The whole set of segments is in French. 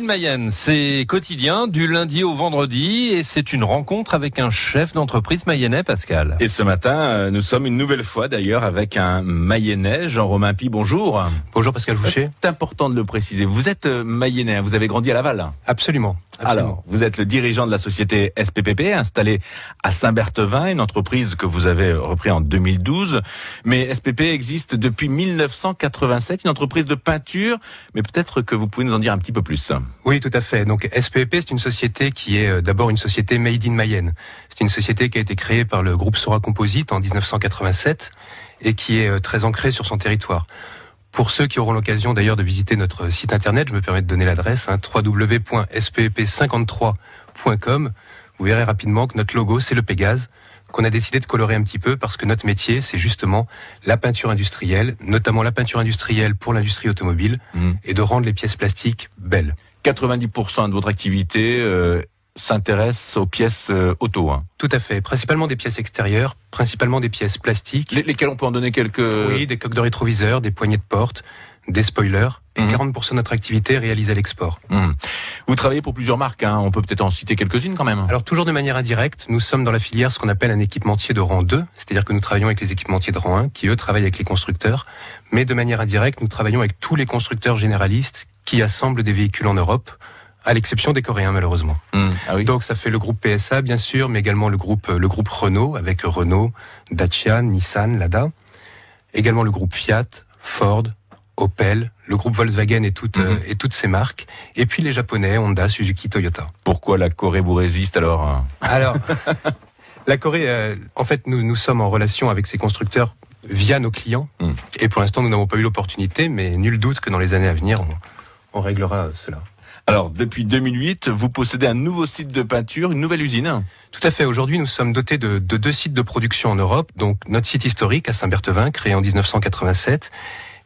in Mayenne, c'est quotidien du lundi au vendredi et c'est une rencontre avec un chef d'entreprise mayennais, Pascal. Et ce matin, nous sommes une nouvelle fois d'ailleurs avec un Mayennais, Jean-Romain Pie, bonjour. Bonjour Pascal Fouché. C'est important de le préciser, vous êtes Mayennais, vous avez grandi à Laval. Absolument. Alors, vous êtes le dirigeant de la société SPPP, installée à Saint-Berthevin, une entreprise que vous avez repris en 2012. Mais SPP existe depuis 1987, une entreprise de peinture, mais peut-être que vous pouvez nous en dire un petit peu plus. Oui, tout à fait. Donc SPPP, c'est une société qui est d'abord une société made in Mayenne. C'est une société qui a été créée par le groupe Sora Composite en 1987 et qui est très ancrée sur son territoire. Pour ceux qui auront l'occasion d'ailleurs de visiter notre site internet, je me permets de donner l'adresse, www.sppp53.com. Vous verrez rapidement que notre logo, c'est le Pégase, qu'on a décidé de colorer un petit peu parce que notre métier, c'est justement la peinture industrielle, notamment la peinture industrielle pour l'industrie automobile, et de rendre les pièces plastiques belles. 90% de votre activité s'intéresse aux pièces auto. Tout à fait. Principalement des pièces extérieures, principalement des pièces plastiques. Lesquelles on peut en donner quelques... Oui, des coques de rétroviseur, des poignées de porte, des spoilers. Et 40% de notre activité est réalisée à l'export. Vous travaillez pour plusieurs marques, on peut peut-être en citer quelques-unes quand même. Alors toujours de manière indirecte, nous sommes dans la filière ce qu'on appelle un équipementier de rang 2, c'est-à-dire que nous travaillons avec les équipementiers de rang 1, qui eux travaillent avec les constructeurs. Mais de manière indirecte, nous travaillons avec tous les constructeurs généralistes qui assemblent des véhicules en Europe, à l'exception des Coréens malheureusement. Ah oui. Donc ça fait le groupe PSA bien sûr, mais également le groupe Renault, avec Renault, Dacia, Nissan, Lada. Également le groupe Fiat, Ford, Opel, le groupe Volkswagen et toutes ces marques. Et puis les Japonais, Honda, Suzuki, Toyota. Pourquoi la Corée vous résiste alors? Alors, la Corée, en fait, nous sommes en relation avec ces constructeurs via nos clients. Et pour l'instant, nous n'avons pas eu l'opportunité, mais nul doute que dans les années à venir, on réglera cela. Alors, depuis 2008, vous possédez un nouveau site de peinture, une nouvelle usine. Tout à fait. Aujourd'hui, nous sommes dotés de 2 sites de production en Europe. Donc, notre site historique à Saint-Berthevin, créé en 1987,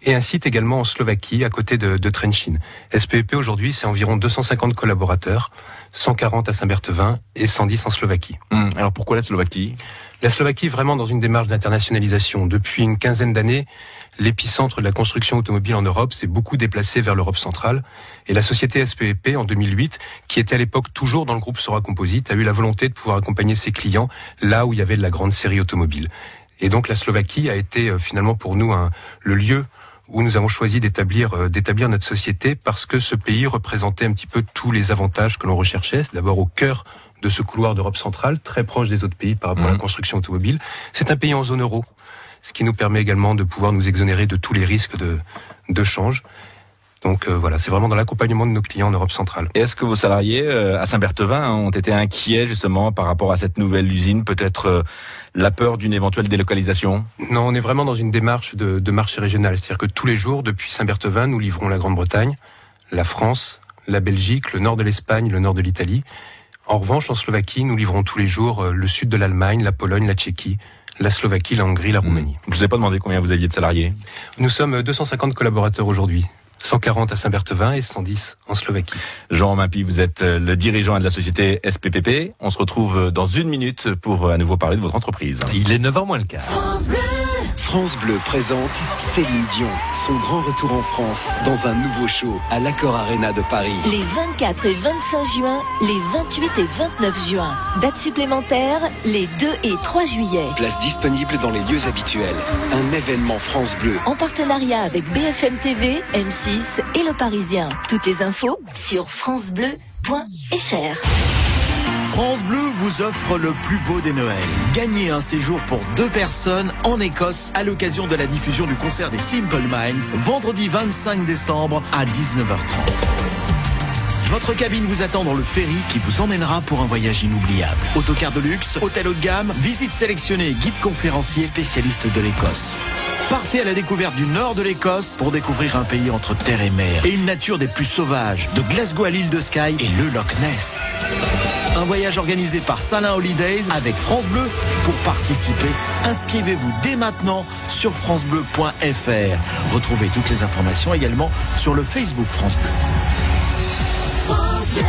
et un site également en Slovaquie, à côté de Trenčín. SPPP, aujourd'hui, c'est environ 250 collaborateurs, 140 à Saint-Berthevin et 110 en Slovaquie. Alors, pourquoi la Slovaquie? La Slovaquie est vraiment dans une démarche d'internationalisation. Depuis une quinzaine d'années, l'épicentre de la construction automobile en Europe s'est beaucoup déplacé vers l'Europe centrale. Et la société SPPP, en 2008, qui était à l'époque toujours dans le groupe Sora Composite, a eu la volonté de pouvoir accompagner ses clients là où il y avait de la grande série automobile. Et donc la Slovaquie a été finalement pour nous le lieu où nous avons choisi d'établir notre société parce que ce pays représentait un petit peu tous les avantages que l'on recherchait. C'est d'abord au cœur de ce couloir d'Europe centrale, très proche des autres pays par rapport à la construction automobile. C'est un pays en zone euro, ce qui nous permet également de pouvoir nous exonérer de tous les risques de change. Donc voilà, c'est vraiment dans l'accompagnement de nos clients en Europe centrale. Et est-ce que vos salariés à Saint-Berthevin ont été inquiets justement par rapport à cette nouvelle usine, peut-être la peur d'une éventuelle délocalisation? Non, on est vraiment dans une démarche de marché régional. C'est-à-dire que tous les jours, depuis Saint-Berthevin, nous livrons la Grande-Bretagne, la France, la Belgique, le nord de l'Espagne, le nord de l'Italie. En revanche, en Slovaquie, nous livrons tous les jours le sud de l'Allemagne, la Pologne, la Tchéquie, la Slovaquie, la Hongrie, la Roumanie. Je vous ai pas demandé combien vous aviez de salariés. Nous sommes 250 collaborateurs aujourd'hui. 140 à Saint-Berthevin et 110 en Slovaquie. Jean-Romain Pie, vous êtes le dirigeant de la société SPPP. On se retrouve dans 1 minute pour à nouveau parler de votre entreprise. Il est 9h moins le quart. France Bleu présente Céline Dion, son grand retour en France dans un nouveau show à l'Accor Arena de Paris. Les 24 et 25 juin, les 28 et 29 juin. Dates supplémentaires, les 2 et 3 juillet. Place disponible dans les lieux habituels. Un événement France Bleu. En partenariat avec BFM TV, M6 et Le Parisien. Toutes les infos sur francebleu.fr. France Bleu vous offre le plus beau des Noëls. Gagnez un séjour pour 2 personnes en Écosse à l'occasion de la diffusion du concert des Simple Minds, vendredi 25 décembre à 19h30. Votre cabine vous attend dans le ferry qui vous emmènera pour un voyage inoubliable. Autocar de luxe, hôtel haut de gamme, visites sélectionnées, guide conférencier, spécialiste de l'Écosse. Partez à la découverte du nord de l'Écosse pour découvrir un pays entre terre et mer et une nature des plus sauvages, de Glasgow à l'île de Skye et le Loch Ness. Un voyage organisé par Salin Holidays avec France Bleu. Pour participer, inscrivez-vous dès maintenant sur francebleu.fr. Retrouvez toutes les informations également sur le Facebook France Bleu. France Bleu,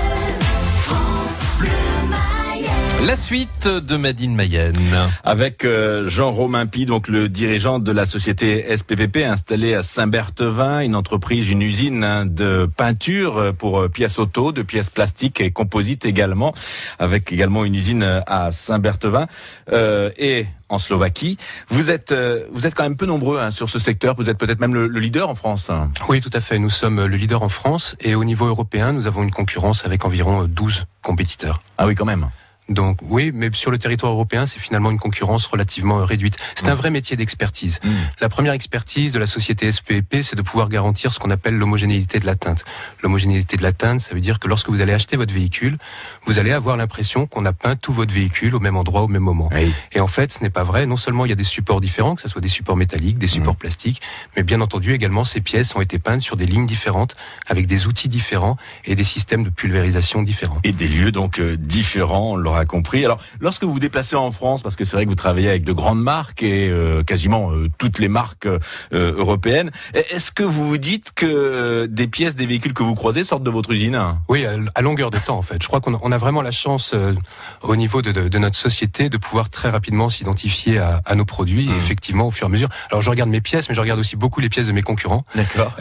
France Bleu Mayenne. La suite de Made in Mayenne. Avec Jean-Romain Py, donc le dirigeant de la société SPPP installée à Saint-Berthevin, une entreprise, une usine de peinture pour pièces auto, de pièces plastiques et composites également, avec également une usine à Saint-Berthevin et en Slovaquie. Vous êtes quand même peu nombreux sur ce secteur. Vous êtes peut-être même le leader en France. Oui, tout à fait. Nous sommes le leader en France et au niveau européen, nous avons une concurrence avec environ 12 compétiteurs. Ah oui, quand même. Donc oui, mais sur le territoire européen, c'est finalement une concurrence relativement réduite. C'est un vrai métier d'expertise. La première expertise de la société SPPP, c'est de pouvoir garantir ce qu'on appelle l'homogénéité de la teinte. L'homogénéité de la teinte, ça veut dire que lorsque vous allez acheter votre véhicule, vous allez avoir l'impression qu'on a peint tout votre véhicule au même endroit, au même moment. Oui. Et en fait, ce n'est pas vrai. Non seulement il y a des supports différents, que ce soit des supports métalliques, des supports plastiques, mais bien entendu également ces pièces ont été peintes sur des lignes différentes, avec des outils différents et des systèmes de pulvérisation différents. Et des lieux donc différents, on l'aura compris. Alors, lorsque vous vous déplacez en France, parce que c'est vrai que vous travaillez avec de grandes marques et quasiment toutes les marques européennes, est-ce que vous vous dites que des pièces, des véhicules que vous croisez sortent de votre usine? Oui, à longueur de temps en fait. Je crois qu'on a vraiment la chance au niveau de notre société de pouvoir très rapidement s'identifier à nos produits et effectivement au fur et à mesure. Alors je regarde mes pièces, mais je regarde aussi beaucoup les pièces de mes concurrents. D'accord.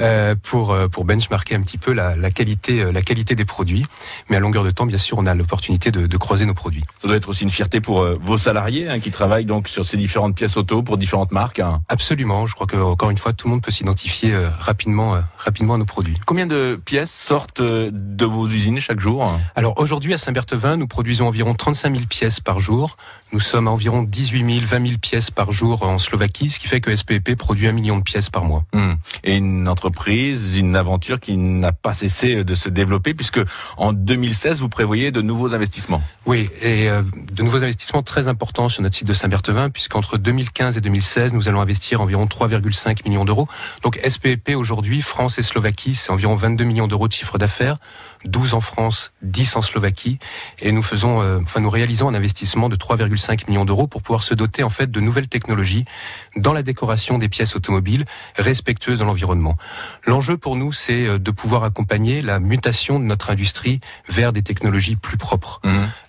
Pour benchmarker un petit peu la qualité des produits. Mais à longueur de temps, bien sûr, on a l'opportunité de croiser nos produits. Ça doit être aussi une fierté pour vos salariés qui travaillent donc sur ces différentes pièces auto pour différentes marques. Absolument. Je crois que encore une fois, tout le monde peut s'identifier rapidement à nos produits. Combien de pièces sortent de vos usines chaque jour? Alors aujourd'hui à Saint-Berthevin, nous produisons environ 35 000 pièces par jour. Nous sommes à environ 18 000, 20 000 pièces par jour en Slovaquie, ce qui fait que SPPP produit 1 million de pièces par mois. Et une entreprise, une aventure qui n'a pas cessé de se développer, puisque en 2016, vous prévoyez de nouveaux investissements. Oui, et de nouveaux investissements très importants sur notre site de Saint-Berthevin, puisqu'entre 2015 et 2016, nous allons investir environ 3,5 millions d'euros. Donc SPPP aujourd'hui, France et Slovaquie, c'est environ 22 millions d'euros de chiffre d'affaires, 12 en France, 10 en Slovaquie, et nous réalisons un investissement de 3,5 millions d'euros pour pouvoir se doter en fait de nouvelles technologies dans la décoration des pièces automobiles respectueuses de l'environnement. L'enjeu pour nous, c'est de pouvoir accompagner la mutation de notre industrie vers des technologies plus propres.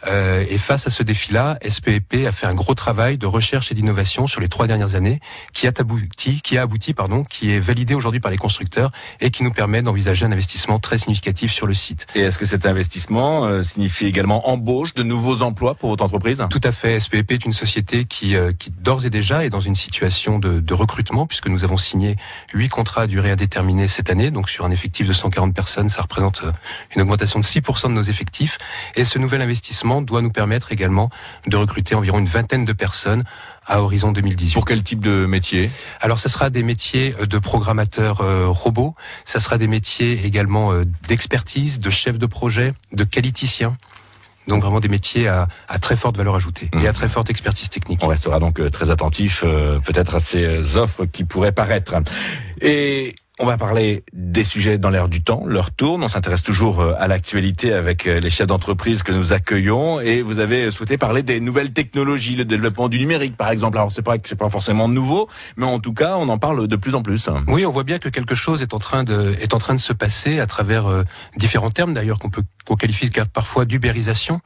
Et face à ce défi-là, SPPP a fait un gros travail de recherche et d'innovation sur les 3 dernières années, qui est validé aujourd'hui par les constructeurs et qui nous permet d'envisager un investissement très significatif sur le site. Et est-ce que cet investissement signifie également embauche de nouveaux emplois pour votre entreprise? Tout à fait. SPPP est une société qui d'ores et déjà est dans une situation de recrutement, puisque nous avons signé 8 contrats à durée indéterminée cette année, donc sur un effectif de 140 personnes, ça représente une augmentation de 6% de nos effectifs. Et ce nouvel investissement doit nous permettre également de recruter environ une vingtaine de personnes à horizon 2018. Pour quel type de métier? Alors, ça sera des métiers de programmateurs robots, ça sera des métiers également d'expertise, de chef de projet, de qualiticien. Donc vraiment des métiers à très forte valeur ajoutée et à très forte expertise technique. On restera donc très attentif peut-être à ces offres qui pourraient paraître. Et on va parler des sujets dans l'air du temps, leur tourne. On s'intéresse toujours à l'actualité avec les chefs d'entreprise que nous accueillons. Et vous avez souhaité parler des nouvelles technologies, le développement du numérique, par exemple. Alors c'est pas forcément nouveau, mais en tout cas, on en parle de plus en plus. Oui, on voit bien que quelque chose est en train de se passer à travers différents termes, d'ailleurs qu'on qualifie parfois d'ubérisation.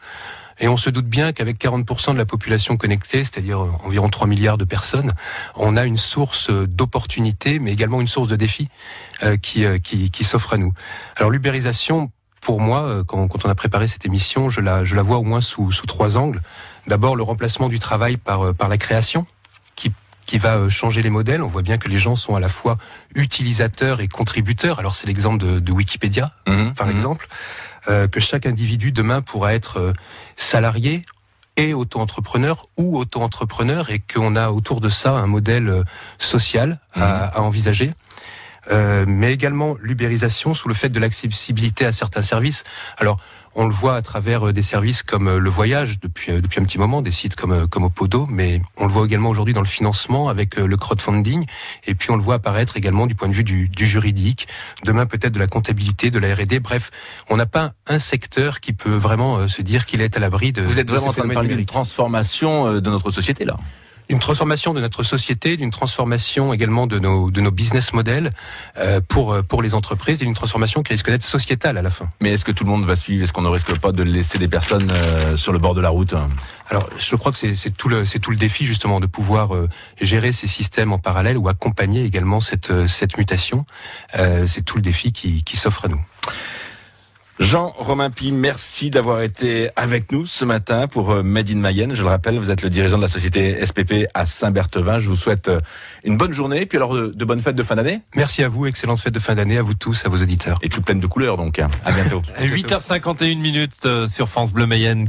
Et on se doute bien qu'avec 40% de la population connectée, c'est-à-dire environ 3 milliards de personnes, on a une source d'opportunités, mais également une source de défis qui s'offre à nous. Alors l'ubérisation, pour moi, quand on a préparé cette émission, je la vois au moins sous 3 angles. D'abord, le remplacement du travail par la création, qui va changer les modèles. On voit bien que les gens sont à la fois utilisateurs et contributeurs. Alors c'est l'exemple de Wikipédia, par exemple. Que chaque individu demain pourra être salarié et auto-entrepreneur ou auto-entrepreneur et qu'on a autour de ça un modèle social à envisager. Mais également l'ubérisation sous le fait de l'accessibilité à certains services. Alors, on le voit à travers des services comme le voyage depuis un petit moment, des sites comme Opodo, mais on le voit également aujourd'hui dans le financement avec le crowdfunding, et puis on le voit apparaître également du point de vue du juridique, demain peut-être de la comptabilité, de la R&D, bref, on n'a pas un secteur qui peut vraiment se dire qu'il est à l'abri de... Vous êtes vraiment en train de parler d'une transformation de notre société là. Une transformation de notre société, d'une transformation également de nos business models pour les entreprises, et d'une transformation qui risque d'être sociétale à la fin. Mais est-ce que tout le monde va suivre? Est-ce qu'on ne risque pas de laisser des personnes sur le bord de la route? Alors, je crois que c'est tout le défi justement de pouvoir gérer ces systèmes en parallèle ou accompagner également cette mutation. C'est tout le défi qui s'offre à nous. Jean-Romain Pie, merci d'avoir été avec nous ce matin pour Made in Mayenne. Je le rappelle, vous êtes le dirigeant de la société SPP à Saint-Berthevin. Je vous souhaite une bonne journée, puis alors de bonnes fêtes de fin d'année. Merci à vous, excellente fête de fin d'année à vous tous, à vos auditeurs. Et toute pleine de couleurs donc. À bientôt. 8h51 sur France Bleu Mayenne.